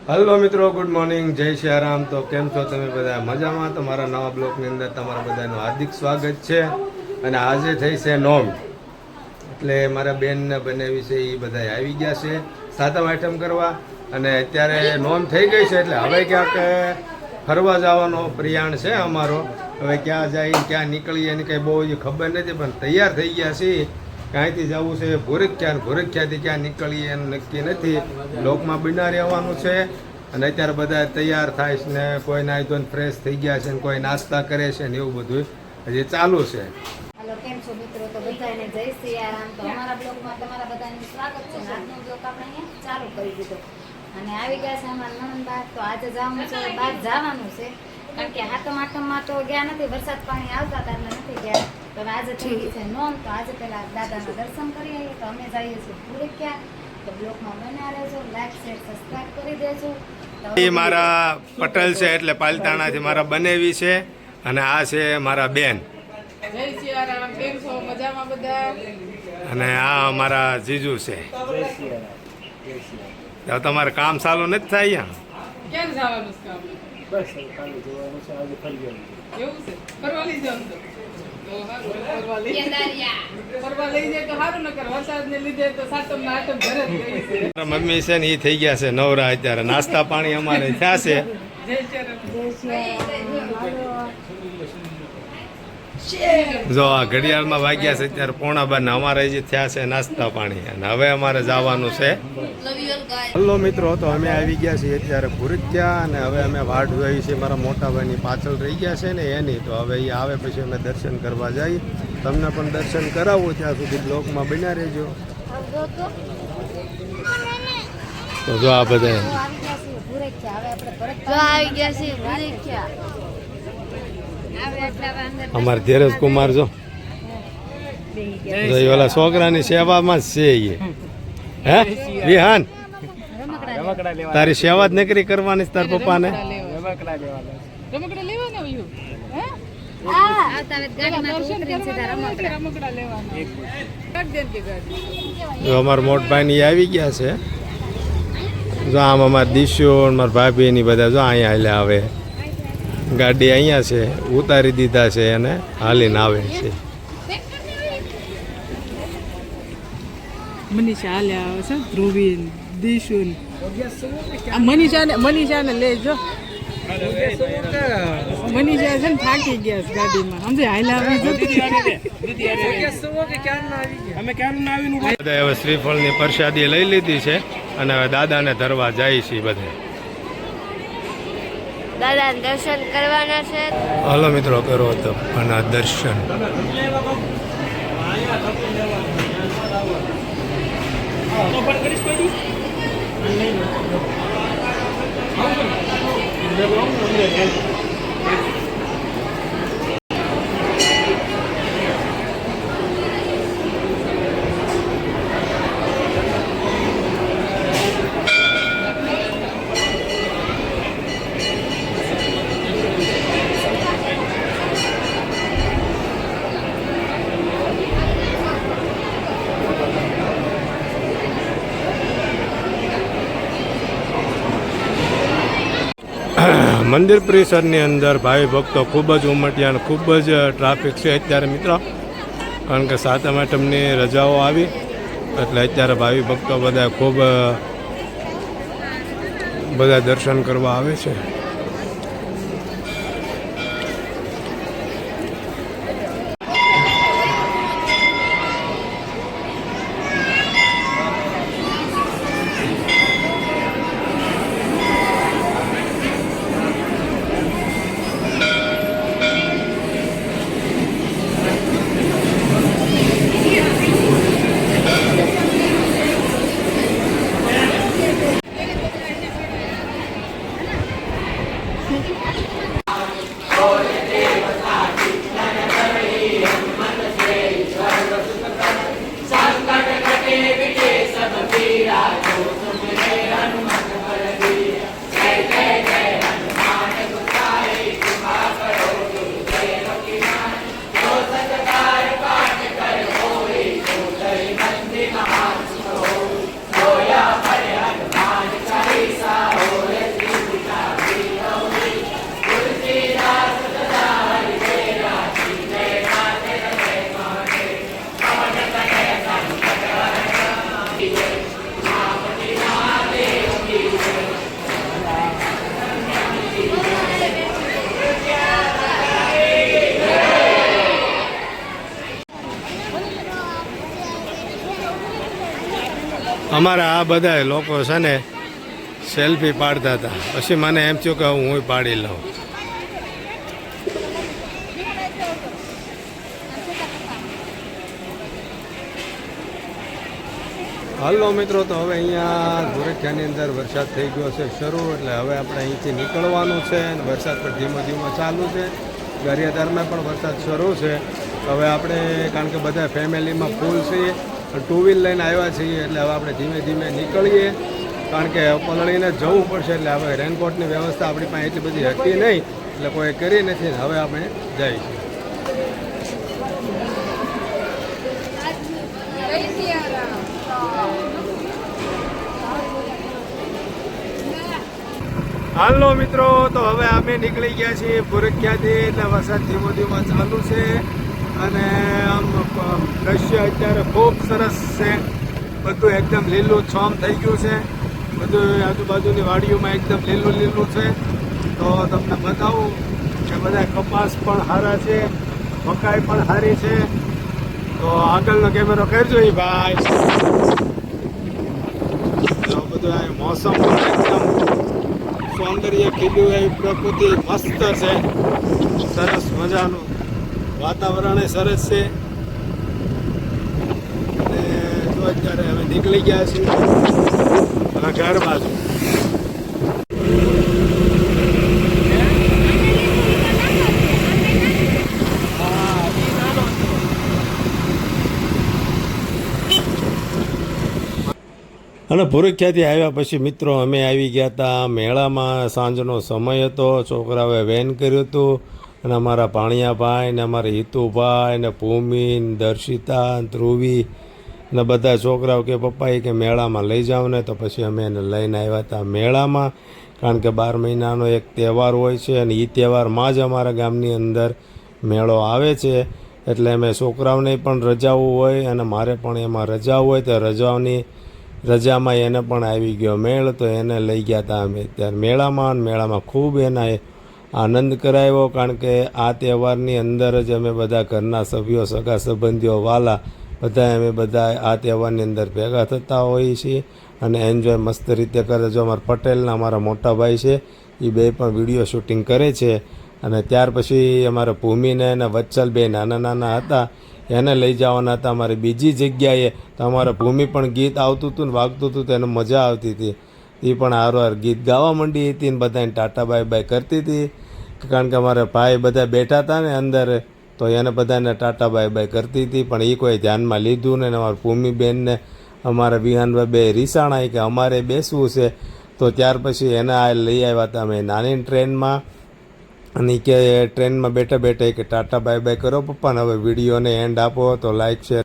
Hello મિત્રો, good morning, જય સિયારામ। તો કેમ છો તમે બધા? મજામાં? તો મારા નવા બ્લોગની અંદર તમારા બધાનું હાર્દિક સ્વાગત છે। અને આજે થઈ છે નોમ, એટલે મારા બેનને બનાવી છે એ બધા આવી ગયા છે સાતમ આઈટમ કરવા। અને અત્યારે નોમ થઈ ગઈ છે એટલે હવે ક્યાંક ફરવા જવાનો પ્રયાણ છે અમારો। હવે ક્યાં જાય ક્યાં નીકળીએ એની કંઈ બહુ ખબર નથી, પણ તૈયાર થઈ ગયા છીએ। ક્યાંયથી જવું છે ભોરખિયા, ભોરખિયાથી ક્યાં નીકળીએ એનું નક્કી નથી। લોકમાં બિના રહેવાનું છે। અને અત્યારે બધા તૈયાર થાય છે ને કોઈ નાઈ ધોઈને ફ્રેશ થઈ ગયા છે ને કોઈ નાસ્તા કરે છે ને એવું બધું હજી ચાલુ છે। હેલો, કેમ છો મિત્રો? તો બધાને જય સિયારામ। તો અમારા બ્લોગમાં તમારા બધાનું સ્વાગત છે। આજનો બ્લોગ આપણે અહીંયા ચાલુ કરી દીધો અને આવી ગયા છે અમારા નણંદબા। તો આજે જવાનું છે, બહાર જવાનું છે, કારણ કે હાથમ આઠમમાં તો ગયા નથી, વરસાદ પાણી આવતા હતા એટલે નથી ગયા। તો આજે થઈ ગઈ છે નોમ, તો આજે પેલા દાદાના દર્શન કરી આવીએ। તો અમે જઈએ છીએ ભૂરખિયા। તો બ્લોગમાં બન્યા રહેજો, લાઈક શેર સબસ્ક્રાઇબ કરી દેજો। એ મારા પટેલ છે એટલે પાલતાણાથી મારા બનેવી છે, અને આ છે મારા બેન, જય સિયારામ। કેમ છો? મજામાં બધા? અને આ અમારા જીજુ છે। તો તમારે કામ ચાલુ નથી થાય અહીંયા? ક્યાં જવાનું છે કામ? બસ કાલે જોવાનું છે, આજે ફરી એવું છે? ફરવા લઈ જાવ તો સારું, ફરવા લઈ જાય તો સારું, નકર વરસાદને લીધે તો સાતમના આઠમ ઘરે જ ગઈ છે। મારા મમ્મી છે ને એ થઈ ગયા છે નવરા, અત્યારે નાસ્તા પાણી અમારે થયા છે। જય જો આ ઘડિયાળમાં વાગ્યા છે અત્યારે 11:15 અમારે જે થયા છે નાસ્તા પાણી, અને હવે અમારે જવાનું છે। હલો મિત્રો, તો અમે આવી ગયા છીએ અત્યારે ભૂરખિયા, અને હવે અમે વાટ જોઈ છે મારા મોટા ભાઈની પાછળ રહી ગયા છે ને એની। તો હવે એ આવે પછી અમે દર્શન કરવા જઈએ, તમને પણ દર્શન કરાવું, ત્યાં સુધી બ્લોકમાં બન્યા રહેજો। તો જો આ બધા આવી ગયા છે ભૂરખિયા, હવે આપણે પરત આવી ગયા છે ભૂરખિયા। અમારા ધીરજ કુમાર જો ઓલા છોકરાની સેવામાં જ છે એ। હે વિહાન, તારી સેવા જ નકરી કરવાની તાર પપ્પાને? રમકડા લેવાના હોય હે? રમકડા લેવાના કાઢ દે કે ગાડી। જો અમારા મોટભાઈ આવી ગયા છે। જો આમ અમારા દિશો મારા ભાભી ની બધા જો અહીંયા હાલ્યા આવે, ગાડી અહીંયા છે, ઉતારી દીધા છે અને હાલીને આવે છે। મનીષા હાલ્યા આવે છે, ધ્રુવીન, દિશુન, મનીષાને લેજો। મનીષા છે ને થાકી ગયા છે ગાડીમાં, સમજે હાલ્યા આવે બધા હવે શ્રીફળની પ્રસાદી લઈ લીધી છે અને હવે દાદાને ધરવા જાય છે બધા। દાદા દર્શન કરવાના છે। હલો મિત્રો, કરો તો આના દર્શન। મંદિર પરિસરની અંદર ભાવિ ભક્તો ખૂબ જ ઉમટ્યા અને ખૂબ જ ટ્રાફિક છે અત્યારે મિત્રો, કારણ કે સાતમ આઠમની રજાઓ આવી એટલે અત્યારે ભાવિ ભક્તો બધા ખૂબ બધા દર્શન કરવા આવે છે। Hoya Hare Hanuman Chalisa, Hoya અમારા આ બધા લોકો છે ને સેલ્ફી પાડતા હતા, પછી મને એમ થયું કે હું પાડી લઉં. હાલો મિત્રો, તો હવે અહીંયા ધોળકિયાની અંદર વરસાદ થઈ ગયો છે શરૂ, એટલે હવે આપણે અહીંથી નીકળવાનું છે અને વરસાદ પણ ધીમો ધીમો ચાલુ છે. ગારિયાધારમાં પણ વરસાદ શરૂ છે. હવે આપણે કારણ કે બધા ફેમિલીમાં ફૂલ છીએ, ટુ વ્હીલ લઈને આવ્યા છીએ, એટલે હવે આપણે ધીમે ધીમે નીકળીએ, કારણ કે પલળીને જવું પડશે. એટલે હવે રેનકોટની વ્યવસ્થા આપણી પાસે એટલી બધી હતી નહીં, એટલે કોઈ કરી નથી. હવે આપણે જઈએ છીએ. હાલો મિત્રો, તો હવે અમે નીકળી ગયા છીએ ભૂરખિયાથી, એટલે વરસાદ ધીમો ધીમો ચાલુ છે અને આમ દ્રશ્ય અત્યારે ખૂબ સરસ છે. બધું એકદમ લીલું છમ થઈ ગયું છે, બધું આજુબાજુની વાડીઓમાં એકદમ લીલું લીલું છે. તો તમને બતાવું કે બધા કપાસ પણ સારા છે, મકાઈ પણ સારી છે. તો આગળનો કેમેરો કરજો એ ભાઈ. તો બધું આ મોસમ પણ એકદમ સૌંદર્ય ખીલ્યું, એવી પ્રકૃતિ મસ્ત છે, સરસ મજાનું વાતાવરણ સરસ છે. અને જો અત્યારે હવે નીકળી ગયા છીએ હવે ઘર બાજુ. અને ભૂરખિયાથી આવ્યા પછી મિત્રો અમે આવી ગયા હતા મેળામાં. સાંજનો સમય હતો, છોકરાઓએ વેન કર્યું હતું અને અમારા ભાણિયાભાઈ ને અમારા હિતુભાઈ ને ભૂમિ ને દર્શિતા ને ધ્રુવી ને બધા છોકરાઓ કે પપ્પા કે મેળામાં લઈ જાઓ ને. તો પછી અમે એને લઈને આવ્યા હતા મેળામાં, કારણ કે 12 મહિનાનો એક તહેવાર હોય છે અને એ તહેવારમાં જ અમારા ગામની અંદર મેળો આવે છે. એટલે અમે છોકરાઓને પણ રજાઓ હોય અને મારે પણ એમાં રજા હોય, તો રજામાં એને પણ આવી ગયો મેળ, તો એને લઈ ગયા હતા અમે ત્યારે મેળામાં ખૂબ એના આનંદ કરાવ્યો. કારણ કે આ તહેવારની અંદર જ અમે બધા ઘરના સભ્યો, સગા સંબંધીઓ, વાલા અમે બધા આ તહેવારની અંદર ભેગા થતા હોઈએ છીએ અને એન્જોય મસ્ત રીતે કરે. જો અમારા પટેલના અમારા મોટા ભાઈ છે, એ બે પણ વિડીયો શૂટિંગ કરે છે. અને ત્યાર પછી અમારા ભૂમિને અને વત્સલ બે નાના નાના હતા, એને લઈ જવાના હતા અમારે બીજી જગ્યાએ. તો અમારા ભૂમિ પણ ગીત આવતું હતું ને વાગતું હતું, તો એને મજા આવતી હતી. એ પણ હારોહાર ગીત ગાવા માંડી હતી ને બધાને ટાટા બાય બાય કરતી હતી, કારણ કે અમારા ભાઈ બધા બેઠા હતા ને અંદર, તો એને બધાને ટાટા બાય બાય કરતી હતી. પણ એ કોઈ ધ્યાનમાં લીધું ને. અમારા ભૂમિબેનને અમારા વિહાનભાઈ બે રીસાણા કે અમારે બેસવું છે. તો ત્યાર પછી એને આ લઈ આવ્યા હતા અમે નાની ટ્રેનમાં, અને કે ટ્રેનમાં બેઠા બેઠા કે ટાટા બાય બાય કરો પપ્પાને, હવે વિડીયોને એન્ડ આપો, તો લાઈક શેર